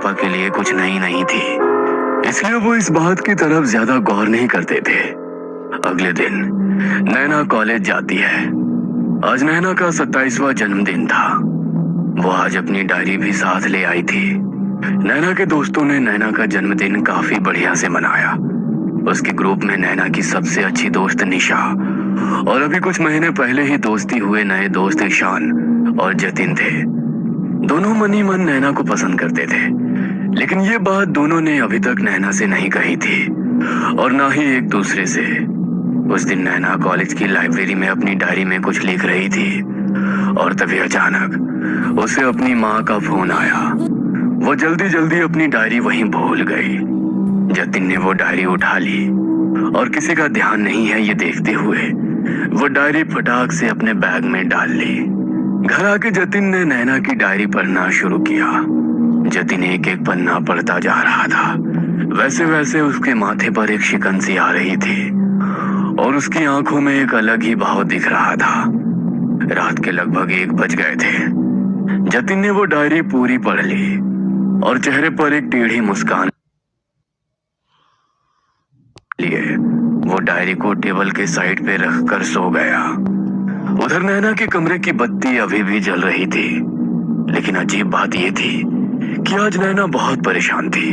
पापा के लिए कुछ नई नहीं थी, इसलिए वो इस बात की तरफ ज्यादा गौर नहीं करते थे। अगले दिन नैना कॉलेज जाती है। आज नैना का 27वां जन्मदिन था। वो आज अपनी डायरी भी साथ ले आई थी। नैना के दोस्तों ने नैना का जन्मदिन काफी बढ़िया से मनाया। उसके ग्रुप में नैना की सबसे अच्छी दोस्त निशा और अभी कुछ महीने पहले ही दोस्ती हुए नए दोस्त ईशान और जतिन थे। दोनों मन ही मन नैना को पसंद करते थे, लेकिन ये बात दोनों ने अभी तक नैना से नहीं कही थी और ना ही एक दूसरे से। उस दिन नैना कॉलेज की लाइब्रेरी में अपनी डायरी में कुछ लिख रही थी और तभी अचानक उसे अपनी माँ का फोन आया। वो जल्दी जल्दी अपनी डायरी वहीं भूल गई। जतिन ने वो डायरी उठा ली और किसी का ध्यान नहीं है ये देखते हुए वो डायरी फटाक से अपने बैग में डाल ली। घर आके जतिन ने नैना की डायरी पढ़ना शुरू किया। जतिन एक एक पन्ना पढ़ता जा रहा था। वैसे वैसे उसके माथे पर एक शिकन सी आ रही थी और उसकी आंखों में एक अलग ही भाव दिख रहा था। रात के लगभग 1 बज गए थे। जतिन ने वो डायरी पूरी पढ़ ली और चेहरे पर एक टेढ़ी मुस्कान लिए वो डायरी को टेबल के साइड पे रखकर सो गया। उधर नैना के कमरे की बत्ती अभी भी जल रही थी, लेकिन अजीब बात यह थी कि आज नैना बहुत परेशान थी।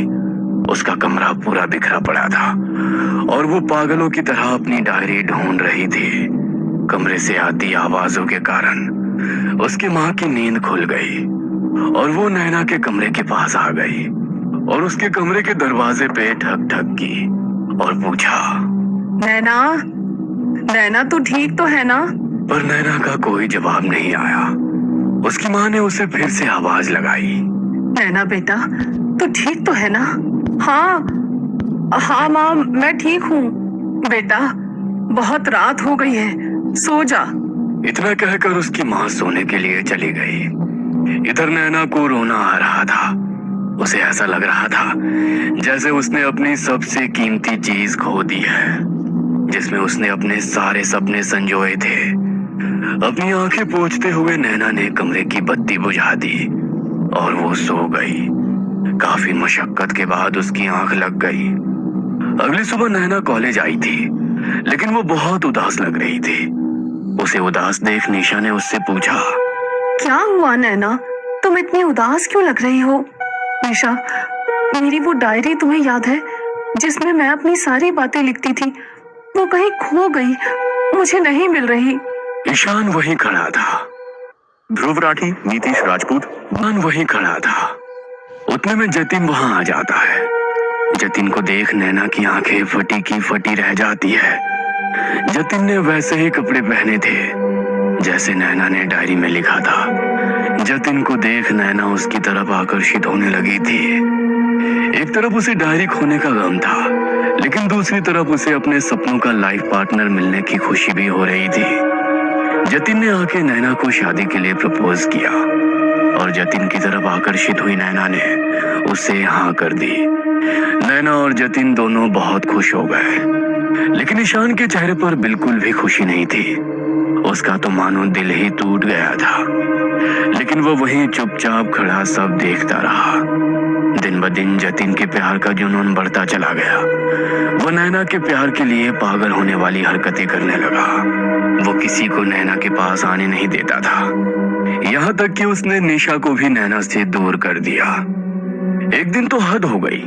उसका कमरा पूरा बिखरा पड़ा था और वो पागलों की तरह अपनी डायरी ढूंढ रही थी। कमरे से आती आवाजों के कारण उसकी माँ की नींद खुल गई और वो नैना के कमरे के पास आ गई और उसके कमरे के दरवाजे पे ठक ठक की और पूछा, नैना, नैना तू ठीक तो है ना? पर नैना का कोई जवाब नहीं आया। उसकी माँ ने उसे फिर से आवाज लगाई, नैना बेटा तू ठीक तो है ना? हाँ हाँ माँ मैं ठीक हूँ बेटा, बहुत रात हो गई है, सो जा। इतना कहकर उसकी माँ सोने के लिए चली गई। इधर नैना को रोना आ रहा था। उसे ऐसा लग रहा था जैसे उसने अपनी सबसे कीमती चीज खो दी है, जिसमें उसने अपने सारे सपने संजोए थे। अपनी आंखें पोंछते हुए नैना ने कमरे की बत्ती बुझा दी और वो सो गई। काफी मशक्कत के बाद उसकी आंख लग गई। अगली सुबह नैना कॉलेज आई थी, लेकिन वो बहुत उदास लग रही थी। उसे उदास देख निशा ने उससे पूछा, क्या हुआ नैना, तुम इतनी उदास क्यों लग रही हो? निशा, मेरी वो डायरी तुम्हें याद है जिसमें मैं अपनी सारी बातें लिखती थी? वो कहीं खो गई, मुझे नहीं मिल रही। ईशान वहीं खड़ा था। ध्रुव राठी, नीतीश राजपूत वहीं खड़ा था। उतने में जतिन वहां आ जाता है। जतिन को देख नैना की आंखें फटी की फटी रह जाती है। जतिन ने वैसे ही कपड़े पहने थे जैसे नैना ने डायरी में लिखा था। जतिन को देख नैना उसकी तरफ आकर्षित होने लगी थी। एक तरफ उसे डायरी खोने का गम था, लेकिन दूसरी तरफ उसे अपने सपनों का लाइफ पार्टनर मिलने की खुशी भी हो रही थी। जतिन ने आके नैना को शादी के लिए प्रपोज किया और जतिन की तरफ आकर्षित हुई नैना ने उसे हाँ कर दी। नैना और जतिन दोनों बहुत खुश हो गए, लेकिन ईशान के चेहरे पर बिल्कुल भी खुशी नहीं थी। उसका तो मानो दिल ही टूट गया था, लेकिन वो वहीं चुपचाप खड़ा सब देखता रहा। दिन ब दिन जतिन के प्यार का जुनून बढ़ता चला गया। वो नैना के प्यार के लिए पागल होने वाली हरकतें करने लगा। वो किसी को नैना के पास आने नहीं देता था, यहाँ तक कि उसने निशा को भी नैना से दूर कर दिया। एक दिन तो हद हो गई।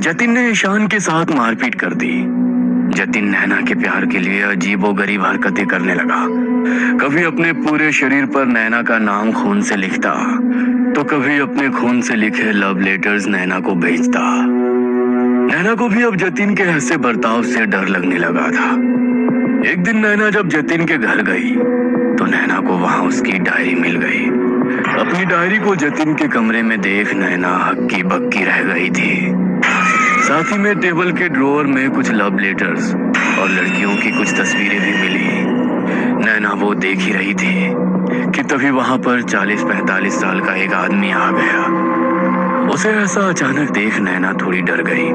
जतिन ने ईशान के साथ मारपीट कर दी। जतिन नैना के प्यार के लिए अजीबोगरीब हरकतें करने लगा। कभी अपने पूरे शरीर पर नैना का नाम खून से लिखता, तो कभी अपने खून से लिखे लव लेटर्स नैना को भेजता। नैना को भी अब जतिन के ऐसे बर्ताव से डर लगने लगा था। एक दिन नैना जब जतिन के घर गई तो नैना को वहां उसकी डायरी मिल गई। अपनी डायरी को जतिन के कमरे में देख नैना हक्की बक्की रह गई थी। साथ ही में टेबल के ड्रॉअर में कुछ लव लेटर्स और लड़कियों की कुछ तस्वीरें भी मिली। नैना वो देख ही रही थी कि तभी वहां पर 40-45 साल का एक आदमी आ गया। उसे ऐसा अचानक देख नैना थोड़ी डर गई।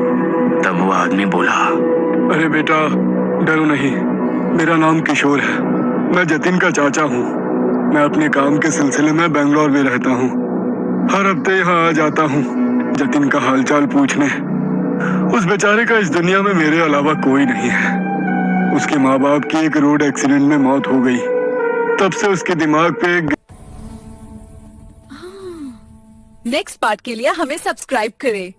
तब वो आदमी बोला, अरे बेटा डरो नहीं, मेरा नाम किशोर है, मैं जतिन का चाचा हूँ। मैं अपने काम के सिलसिले में बेंगलोर में रहता हूँ। हर हफ्ते यहाँ आ जाता हूँ। जतिन का हालचाल पूछने। उस बेचारे का इस दुनिया में मेरे अलावा कोई नहीं है। उसके माँ बाप की एक रोड एक्सीडेंट में मौत हो गई। तब से उसके दिमाग पे एक नेक्स्ट पार्ट के लिए हमें सब्सक्राइब करें।